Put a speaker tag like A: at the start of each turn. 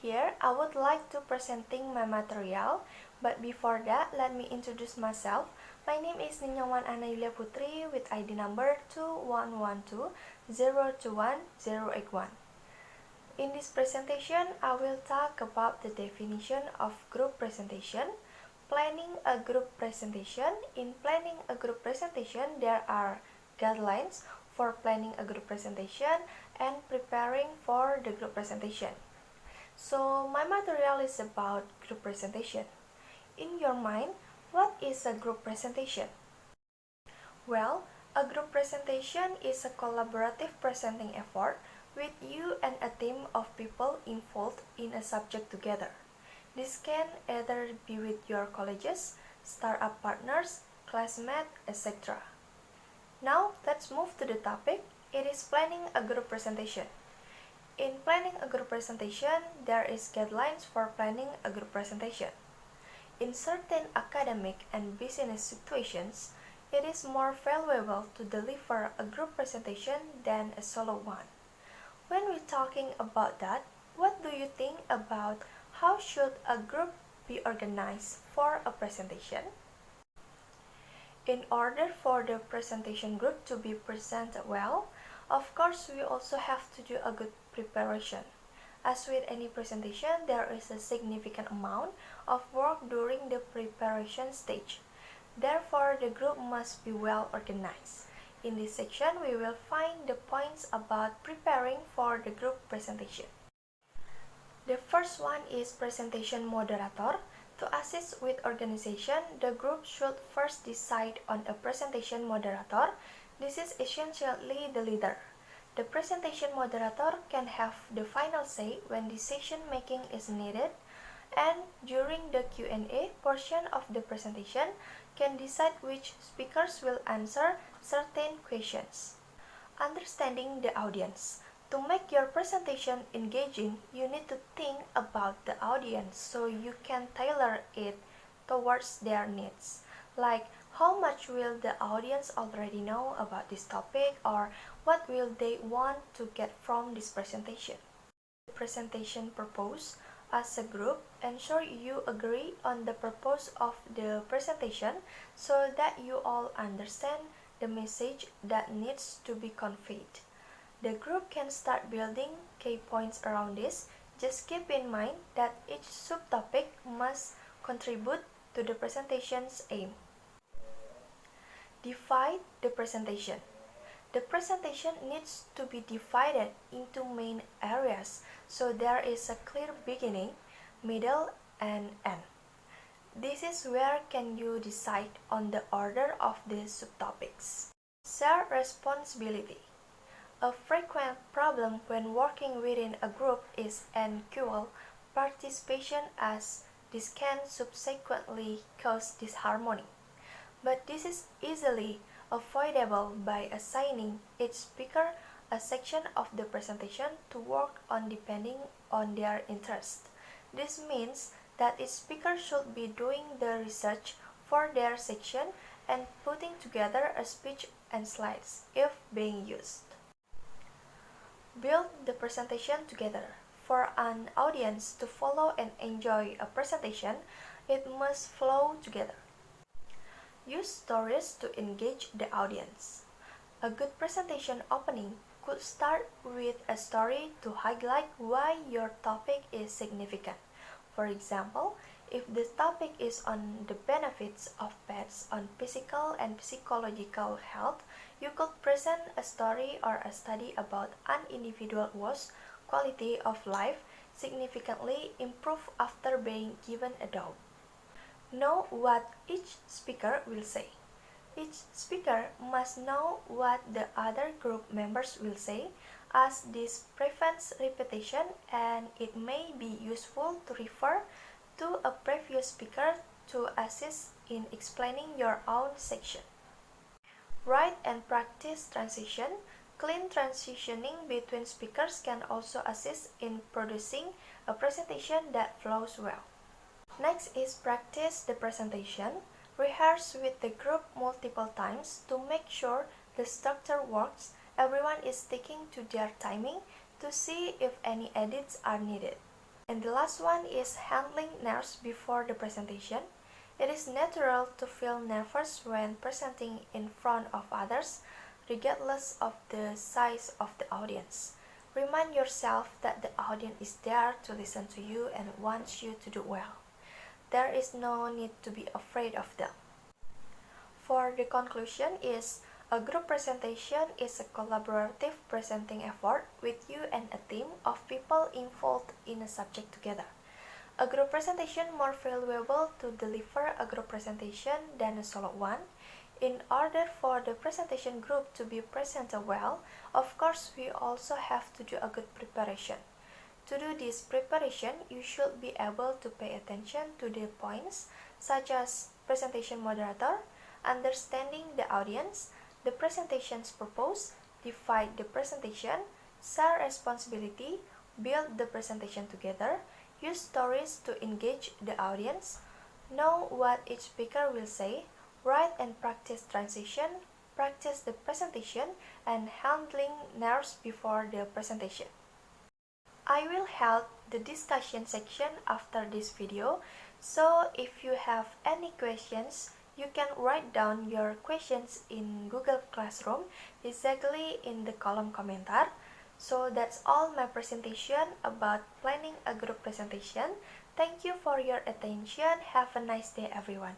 A: here I would like to presenting my material, but before that let me introduce myself. My name is Nyoman Yulia Putri with ID number 2112021081. In this presentation, I will talk about the definition of group presentation, planning a group presentation. In planning a group presentation, there are guidelines for planning a group presentation and preparing for the group presentation. So my material is about group presentation. In your mind, what is a group presentation? Well, a group presentation is a collaborative presenting effort with you and a team of people involved in a subject together. This can either be with your colleges, startup partners, classmates, etc. Now, let's move to the topic. It is planning a group presentation. In planning a group presentation, there is guidelines for planning a group presentation. In certain academic and business situations, it is more valuable to deliver a group presentation than a solo one. When we're talking about that, what do you think about how should a group be organized for a presentation? In order for the presentation group to be presented well, of course we also have to do a good preparation. As with any presentation, there is a significant amount of work during the preparation stage. Therefore, the group must be well organized. In this section, we will find the points about preparing for the group presentation. The first one is presentation moderator. To assist with organization, the group should first decide on a presentation moderator. This is essentially the leader. The presentation moderator can have the final say when decision making is needed, and during the Q&A portion of the presentation can decide which speakers will answer certain questions. Understanding the audience. To make your presentation engaging, you need to think about the audience so you can tailor it towards their needs. Like, how much will the audience already know about this topic, or what will they want to get from this presentation? The presentation purpose. As a group, ensure you agree on the purpose of the presentation so that you all understand the message that needs to be conveyed. The group can start building key points around this. Just keep in mind that each subtopic must contribute to the presentation's aim. Divide the presentation. The presentation needs to be divided into main areas so there is a clear beginning, middle, and end. This is where can you decide on the order of the subtopics. Share responsibility. A frequent problem when working within a group is unequal participation, as this can subsequently cause disharmony. But this is easily avoidable by assigning each speaker a section of the presentation to work on depending on their interest. This means that each speaker should be doing the research for their section and putting together a speech and slides if being used. Build the presentation together. For an audience to follow and enjoy a presentation, it must flow together. Use stories to engage the audience. A good presentation opening could start with a story to highlight why your topic is significant. For example, if the topic is on the benefits of pets on physical and psychological health, you could present a story or a study about an individual's quality of life significantly improved after being given a dog. Know what each speaker will say. Each speaker must know what the other group members will say, as this prevents repetition, and it may be useful to refer to a previous speaker to assist in explaining your own section. Write and practice transition. Clean transitioning between speakers can also assist in producing a presentation that flows well. Next is practice the presentation. Rehearse with the group multiple times to make sure the structure works. Everyone is sticking to their timing to see if any edits are needed. And the last one is handling nerves before the presentation. It is natural to feel nervous when presenting in front of others, regardless of the size of the audience. Remind yourself that the audience is there to listen to you and wants you to do well. There is no need to be afraid of them. For the conclusion is, a group presentation is a collaborative presenting effort with you and a team of people involved in a subject together. A group presentation more valuable to deliver a group presentation than a solo one. In order for the presentation group to be presented well, of course we also have to do a good preparation. To do this preparation, you should be able to pay attention to the points such as presentation moderator, understanding the audience, the presentation's purpose, divide the presentation, share responsibility, build the presentation together, use stories to engage the audience, know what each speaker will say, write and practice transition, practice the presentation, and handling nerves before the presentation. I will help the discussion section after this video, so if you have any questions, you can write down your questions in Google Classroom, exactly in the column komentar. So that's all my presentation about planning a group presentation. Thank you for your attention. Have a nice day, everyone.